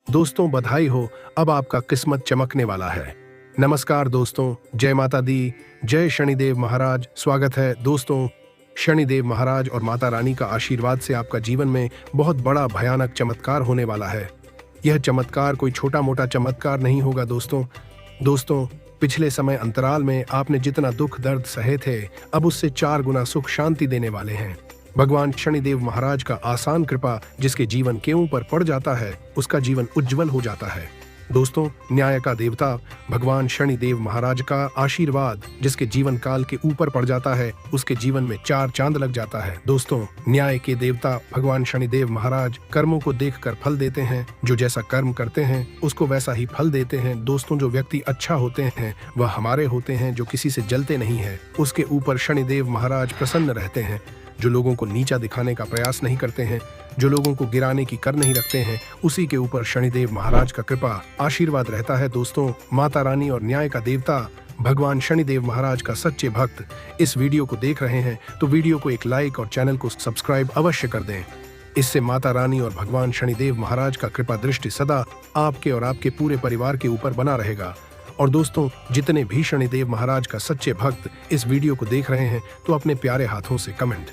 दोस्तों बधाई हो, अब आपका किस्मत चमकने वाला है। नमस्कार दोस्तों, जय माता दी, जय शनिदेव महाराज। स्वागत है दोस्तों। शनिदेव महाराज और माता रानी का आशीर्वाद से आपका जीवन में बहुत बड़ा भयानक चमत्कार होने वाला है। यह चमत्कार कोई छोटा मोटा चमत्कार नहीं होगा दोस्तों, पिछले समय अंतराल में आपने जितना दुख दर्द सहे थे, अब उससे 4 गुना सुख शांति देने वाले हैं। भगवान शनिदेव महाराज का आसान कृपा जिसके जीवन के ऊपर पड़ जाता है, उसका जीवन उज्जवल हो जाता है। दोस्तों, न्याय का देवता भगवान शनिदेव महाराज का आशीर्वाद जिसके जीवन काल के ऊपर पड़ जाता है, उसके जीवन में 4 चांद लग जाता है। दोस्तों, न्याय के देवता भगवान शनिदेव महाराज कर्मों को देखकर फल देते हैं। जो जैसा कर्म करते हैं उसको वैसा ही फल देते हैं। दोस्तों, जो व्यक्ति अच्छा होते हैं वह हमारे होते हैं, जो किसी से जलते नहीं है, उसके ऊपर शनिदेव महाराज प्रसन्न रहते हैं। जो लोगों को नीचा दिखाने का प्रयास नहीं करते हैं, जो लोगों को गिराने की कर नहीं रखते हैं, उसी के ऊपर शनिदेव महाराज का कृपा आशीर्वाद रहता है। दोस्तों, माता रानी और न्याय का देवता भगवान शनिदेव महाराज का सच्चे भक्त इस वीडियो को देख रहे हैं तो वीडियो को एक लाइक और चैनल को सब्सक्राइब अवश्य कर दें। इससे माता रानी और भगवान शनिदेव महाराज का कृपा दृष्टि सदा आपके और आपके पूरे परिवार के ऊपर बना रहेगा। और दोस्तों, जितने भी शनिदेव महाराज का सच्चे भक्त इस वीडियो को देख रहे हैं तो अपने प्यारे हाथों से कमेंट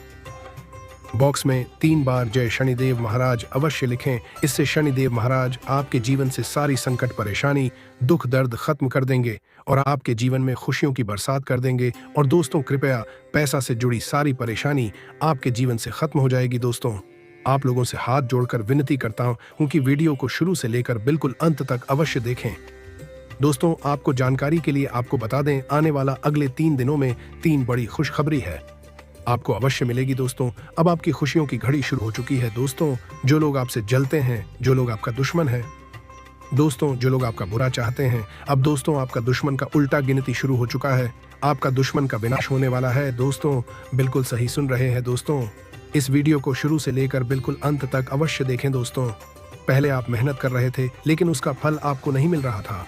बॉक्स में 3 बार जय शनिदेव महाराज अवश्य लिखें। इससे शनिदेव महाराज आपके जीवन से सारी संकट परेशानी दुख दर्द खत्म कर देंगे और आपके जीवन में खुशियों की बरसात कर देंगे। और दोस्तों, कृपया पैसा से जुड़ी सारी परेशानी आपके जीवन से खत्म हो जाएगी। दोस्तों, आप लोगों से हाथ जोड़कर विनती करता हूं कि वीडियो को शुरू से लेकर बिल्कुल अंत तक अवश्य देखें। दोस्तों, आपको जानकारी के लिए आपको बता दें, आने वाला अगले 3 दिनों में 3 बड़ी खुशखबरी है, आपको अवश्य मिलेगी। दोस्तों, अब आपकी खुशियों की घड़ी शुरू हो चुकी है। दोस्तों, जो लोग आपसे जलते हैं, जो लोग आपका दुश्मन है, दोस्तों जो लोग आपका बुरा चाहते हैं, अब दोस्तों आपका दुश्मन का उल्टा गिनती शुरू हो चुका है। आपका दुश्मन का विनाश होने वाला है। दोस्तों, बिल्कुल सही सुन रहे हैं। दोस्तों, इस वीडियो को शुरू से लेकर बिल्कुल अंत तक अवश्य देखें। दोस्तों, पहले आप मेहनत कर रहे थे लेकिन उसका फल आपको नहीं मिल रहा था,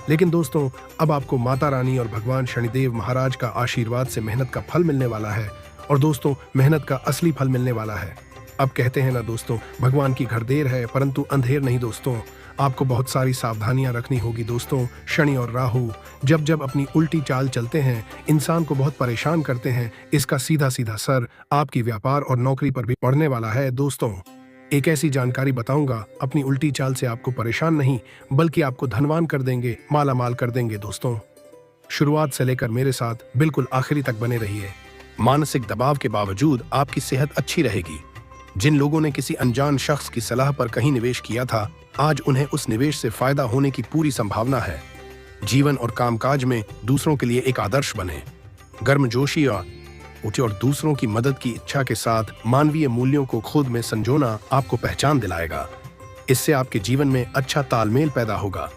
लेकिन दोस्तों अब आपको माता रानी और भगवान शनिदेव महाराज का आशीर्वाद से मेहनत का फल मिलने वाला है। और दोस्तों, मेहनत का असली फल मिलने वाला है। अब कहते हैं ना दोस्तों, भगवान की घर देर है परंतु अंधेर नहीं। दोस्तों, आपको बहुत सारी सावधानियां रखनी होगी। दोस्तों, शनि और राहु जब जब अपनी उल्टी चाल चलते हैं, इंसान को बहुत परेशान करते हैं। इसका सीधा सीधा असर आपकी व्यापार और नौकरी पर भी पड़ने वाला है। दोस्तों, एक ऐसी जानकारी बताऊंगा, अपनी उल्टी चाल से आपको परेशान नहीं बल्कि आपको धनवान कर देंगे, माला माल कर देंगे। दोस्तों, शुरुआत से लेकर मेरे साथ बिल्कुल आखिरी तक बने रहिए। मानसिक दबाव के बावजूद आपकी सेहत अच्छी रहेगी। जिन लोगों ने किसी अनजान शख्स की सलाह पर कहीं निवेश किया था, आज उन्हें उस निवेश से फायदा होने की पूरी संभावना है। जीवन और कामकाज में दूसरों के लिए एक आदर्श बने। गर्मजोशी और दूसरों की मदद की इच्छा के साथ मानवीय मूल्यों को खुद में संजोना आपको पहचान दिलाएगा। इससे आपके जीवन में अच्छा तालमेल पैदा होगा।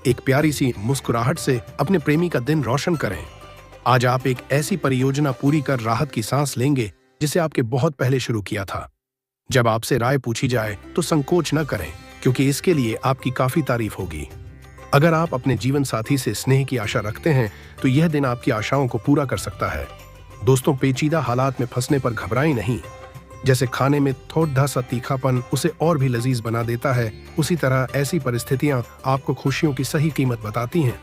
एक प्यारी सी मुस्कुराहट से अपने प्रेमी का दिन रोशन करें। आज आप एक ऐसी परियोजना पूरी कर राहत की सांस लेंगे जिसे आपके बहुत पहले शुरू किया था। जब आपसे राय पूछी जाए तो संकोच न करें, क्योंकि इसके लिए आपकी काफी तारीफ होगी। अगर आप अपने जीवन साथी से स्नेह की आशा रखते हैं तो यह दिन आपकी आशाओं को पूरा कर सकता है। दोस्तों, पेचीदा हालात में फंसने पर घबराएं नहीं। जैसे खाने में थोड़ा सा तीखापन उसे और भी लजीज बना देता है, उसी तरह ऐसी परिस्थितियां आपको खुशियों की सही कीमत बताती हैं।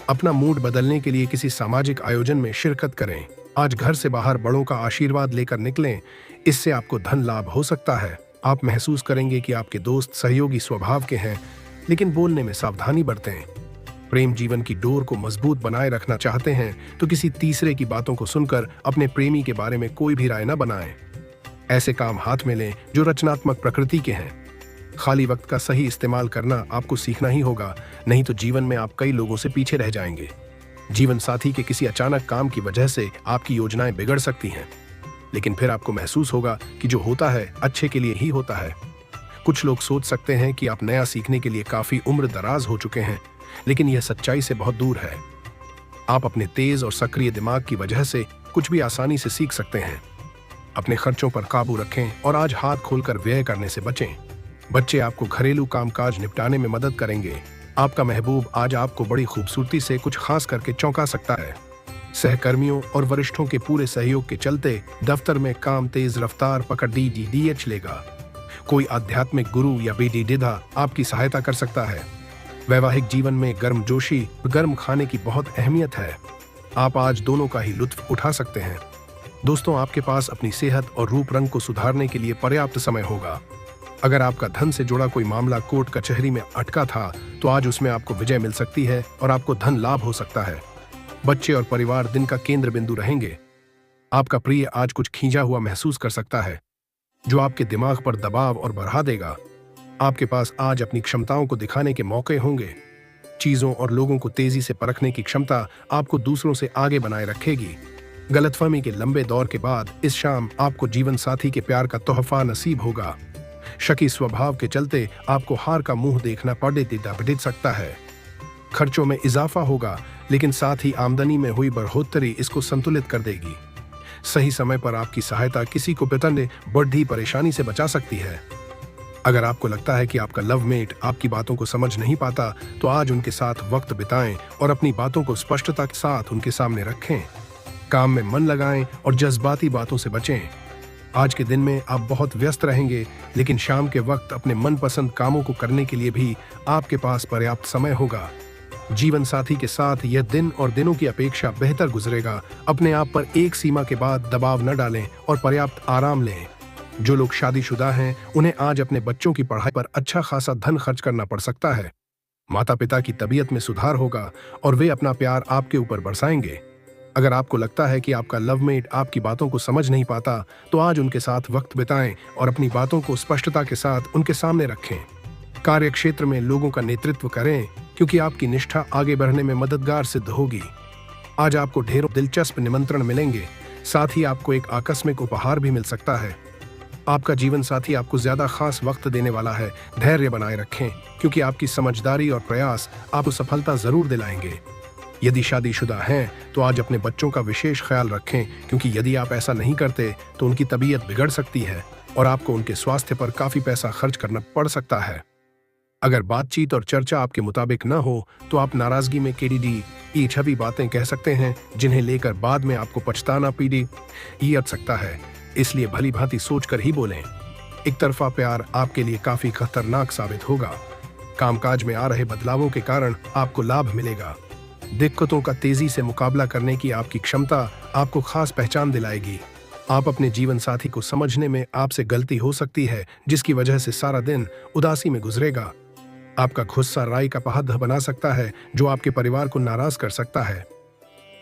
अपना मूड बदलने के लिए किसी सामाजिक आयोजन में शिरकत करें। आज घर से बाहर बड़ों का आशीर्वाद लेकर निकलें, इससे आपको धन लाभ हो सकता है। आप महसूस करेंगे कि आपके दोस्त सहयोगी स्वभाव के हैं, लेकिन बोलने में सावधानी बरतें। प्रेम जीवन की डोर को मजबूत बनाए रखना चाहते हैं तो किसी तीसरे की बातों को सुनकर अपने प्रेमी के बारे में कोई भी राय न बनाएं। ऐसे काम हाथ में लें जो रचनात्मक प्रकृति के हैं। खाली वक्त का सही इस्तेमाल करना आपको सीखना ही होगा, नहीं तो जीवन में आप कई लोगों से पीछे रह जाएंगे। जीवन साथी के किसी अचानक काम की वजह से आपकी योजनाएं बिगड़ सकती हैं, लेकिन फिर आपको महसूस होगा कि जो होता है अच्छे के लिए ही होता है। कुछ लोग सोच सकते हैं कि आप नया सीखने के लिए काफी उम्र दराज हो चुके हैं, लेकिन यह सच्चाई से बहुत दूर है। आप अपने तेज और सक्रिय दिमाग की वजह से कुछ भी आसानी से सीख सकते हैं। अपने खर्चों पर काबू रखें और आज हाथ खोलकर व्यय करने से बचें। बच्चे आपको घरेलू कामकाज निपटाने में मदद करेंगे। आपका महबूब आज आपको बड़ी खूबसूरती से कुछ खास करके चौंका सकता है। सहकर्मियों और वरिष्ठों के पूरे सहयोग के चलते दफ्तर में काम तेज रफ्तार पकड़ डी चलेगा। कोई आध्यात्मिक गुरु या बेदीदा आपकी सहायता कर सकता है। वैवाहिक जीवन में गर्मजोशी और गर्म खाने की बहुत अहमियत है। आप आज दोनों का ही लुत्फ उठा सकते हैं। दोस्तों, आपके पास अपनी सेहत और रूप रंग को सुधारने के लिए पर्याप्त समय होगा। अगर आपका धन से जुड़ा कोई मामला कोर्ट कचहरी में अटका था, तो आज उसमें आपको विजय मिल सकती है और आपको धन लाभ हो सकता है। बच्चे और परिवार दिन का केंद्र बिंदु रहेंगे। आपका प्रिय आज कुछ खींचा हुआ महसूस कर सकता है, जो आपके दिमाग पर दबाव और बढ़ा देगा। आपके पास आज अपनी क्षमताओं को दिखाने के मौके होंगे। चीजों और लोगों को तेजी से परखने की क्षमता आपको दूसरों से आगे बनाए रखेगी। गलतफहमी के लंबे दौर के बाद इस शाम आपको जीवन साथी के प्यार का तोहफा नसीब होगा। शकी स्वभाव के चलते आपको हार का मुंह देखना पड़ सकता है। खर्चों में इजाफा होगा, लेकिन साथ ही आमदनी में हुई बढ़ोतरी इसको संतुलित कर देगी। सही समय पर आपकी सहायता किसी को बड़ी परेशानी से बचा सकती है। अगर आपको लगता है कि आपका लवमेट आपकी बातों को समझ नहीं पाता, तो आज उनके साथ वक्त बिताएं और अपनी बातों को स्पष्टता के साथ उनके सामने रखें। काम में मन लगाएं और जज्बाती बातों से बचें। आज के दिन में आप बहुत व्यस्त रहेंगे, लेकिन शाम के वक्त अपने मनपसंद कामों को करने के लिए भी आपके पास पर्याप्त समय होगा। जीवन साथी के साथ यह दिन और दिनों की अपेक्षा बेहतर गुजरेगा। अपने आप पर एक सीमा के बाद दबाव न डालें और पर्याप्त आराम लें। जो लोग शादीशुदा हैं, उन्हें आज अपने बच्चों की पढ़ाई पर अच्छा खासा धन खर्च करना पड़ सकता है। माता पिता की तबीयत में सुधार होगा और वे अपना प्यार आपके ऊपर बरसाएंगे। अगर आपको लगता है कि आपका लवमेट आपकी बातों को समझ नहीं पाता, तो आज उनके साथ वक्त बिताएं और अपनी बातों को स्पष्टता के साथ उनके सामने रखें। कार्य क्षेत्र में लोगों का नेतृत्व करें, क्योंकि आपकी निष्ठा आगे बढ़ने में मददगार सिद्ध होगी। आज आपको ढेरों दिलचस्प निमंत्रण मिलेंगे। साथ ही आपको एक आकस्मिक उपहार भी मिल सकता है। आपका जीवन साथी आपको ज्यादा खास वक्त देने वाला है। धैर्य बनाए रखें, क्योंकि आपकी समझदारी और प्रयास आपको सफलता जरूर दिलाएंगे। यदि शादीशुदा हैं, तो आज अपने बच्चों का विशेष ख्याल रखें, क्योंकि यदि आप ऐसा नहीं करते तो उनकी तबीयत बिगड़ सकती है और आपको उनके स्वास्थ्य पर काफी पैसा खर्च करना पड़ सकता है। अगर बातचीत और चर्चा आपके मुताबिक न हो, तो आप नाराजगी में ये छवि बातें कह सकते हैं, जिन्हें लेकर बाद में आपको पछताना ये सकता है। इसलिए भली भांति सोचकर ही बोलें। एक तरफा प्यार आपके लिए काफी खतरनाक साबित होगा। कामकाज में आ रहे बदलावों के कारण आपको लाभ मिलेगा। दिक्कतों का तेजी से मुकाबला करने की आपकी क्षमता आपको खास पहचान दिलाएगी। आप अपने जीवन साथी को समझने में आपसे गलती हो सकती है, जिसकी वजह से सारा दिन उदासी में गुजरेगा। आपका गुस्सा राई का पहाड़ बना सकता है, जो आपके परिवार को नाराज कर सकता है।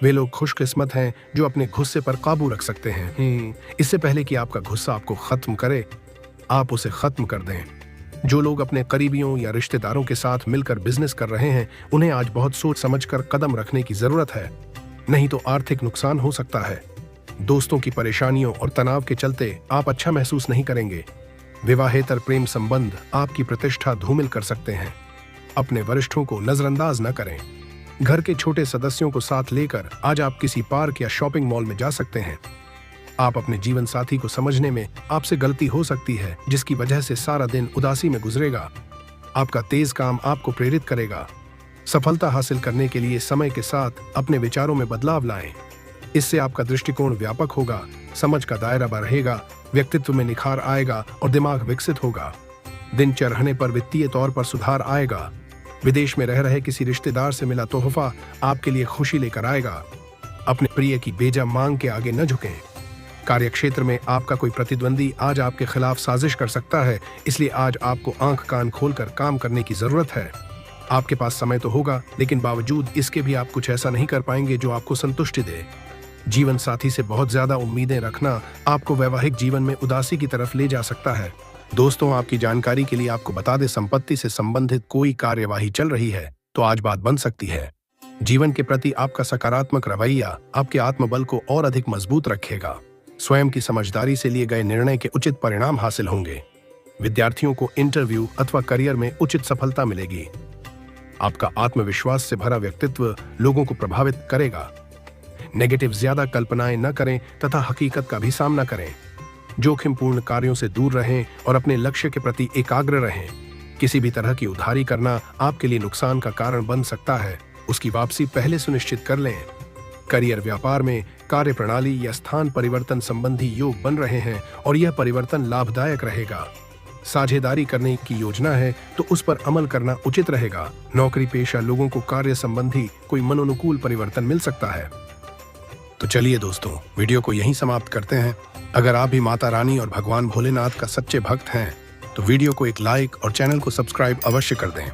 वे लोग खुशकिस्मत हैं जो अपने गुस्से पर काबू रख सकते हैं। इससे पहले कि आपका गुस्सा आपको खत्म करे, आप उसे खत्म कर दें। जो लोग अपने करीबियों या रिश्तेदारों के साथ मिलकर बिजनेस कर रहे हैं, उन्हें आज बहुत सोच समझकर कदम रखने की जरूरत है, नहीं तो आर्थिक नुकसान हो सकता है। दोस्तों की परेशानियों और तनाव के चलते आप अच्छा महसूस नहीं करेंगे। विवाहेतर प्रेम संबंध आपकी प्रतिष्ठा धूमिल कर सकते हैं। अपने वरिष्ठों को नजरअंदाज न करें। घर के छोटे सदस्यों को साथ लेकर आज आप किसी पार्क या शॉपिंग मॉल में जा सकते हैं। आप अपने जीवन साथी को समझने में आपसे गलती हो सकती है, जिसकी वजह से सारा दिन उदासी में गुजरेगा। आपका तेज काम आपको प्रेरित करेगा। सफलता हासिल करने के लिए समय के साथ अपने विचारों में बदलाव लाएं। इससे आपका दृष्टिकोण व्यापक होगा, समझ का दायरा बढ़ेगा, व्यक्तित्व में निखार आएगा और दिमाग विकसित होगा। दिन चढ़ने पर वित्तीय तौर पर सुधार आएगा। विदेश में रह रहे किसी रिश्तेदार से मिला तोहफा आपके लिए खुशी लेकर आएगा। अपने प्रिय की बेजा मांग के आगे न झुकें। कार्यक्षेत्र में आपका कोई प्रतिद्वंदी आज आपके खिलाफ साजिश कर सकता है, इसलिए आज आपको आंख कान खोलकर काम करने की जरूरत है। आपके पास समय तो होगा, लेकिन बावजूद इसके भी आप कुछ ऐसा नहीं कर पाएंगे जो आपको संतुष्टि दे। जीवन साथी से बहुत ज्यादा उम्मीदें रखना आपको वैवाहिक जीवन में उदासी की तरफ ले जा सकता है। दोस्तों, आपकी जानकारी के लिए आपको बता दें, संपत्ति से संबंधित कोई कार्यवाही चल रही है तो आज बात बन सकती है। जीवन के प्रति आपका सकारात्मक रवैया आपके आत्मबल को और अधिक मजबूत रखेगा। स्वयं की समझदारी से लिए गए निर्णय के उचित परिणाम हासिल होंगे। विद्यार्थियों को इंटरव्यू अथवा करियर में उचित सफलता मिलेगी। आपका आत्मविश्वास से भरा व्यक्तित्व लोगों को प्रभावित करेगा। नेगेटिव ज्यादा कल्पनाएं न करें तथा हकीकत का भी सामना करें। जोखिमपूर्ण कार्यों से दूर रहें और अपने लक्ष्य के प्रति एकाग्र रहें। किसी भी तरह की उधारी करना आपके लिए नुकसान का कारण बन सकता है, उसकी वापसी पहले सुनिश्चित कर लें। करियर व्यापार में कार्य प्रणाली या स्थान परिवर्तन संबंधी योग बन रहे हैं और यह परिवर्तन लाभदायक रहेगा। साझेदारी करने की योजना है तो उस पर अमल करना उचित रहेगा। नौकरी पेशा लोगों को कार्य संबंधी कोई मनोनुकूल परिवर्तन मिल सकता है। तो चलिए दोस्तों, वीडियो को यहीं समाप्त करते हैं। अगर आप भी माता रानी और भगवान भोलेनाथ का सच्चे भक्त हैं तो वीडियो को एक लाइक और चैनल को सब्सक्राइब अवश्य कर दें।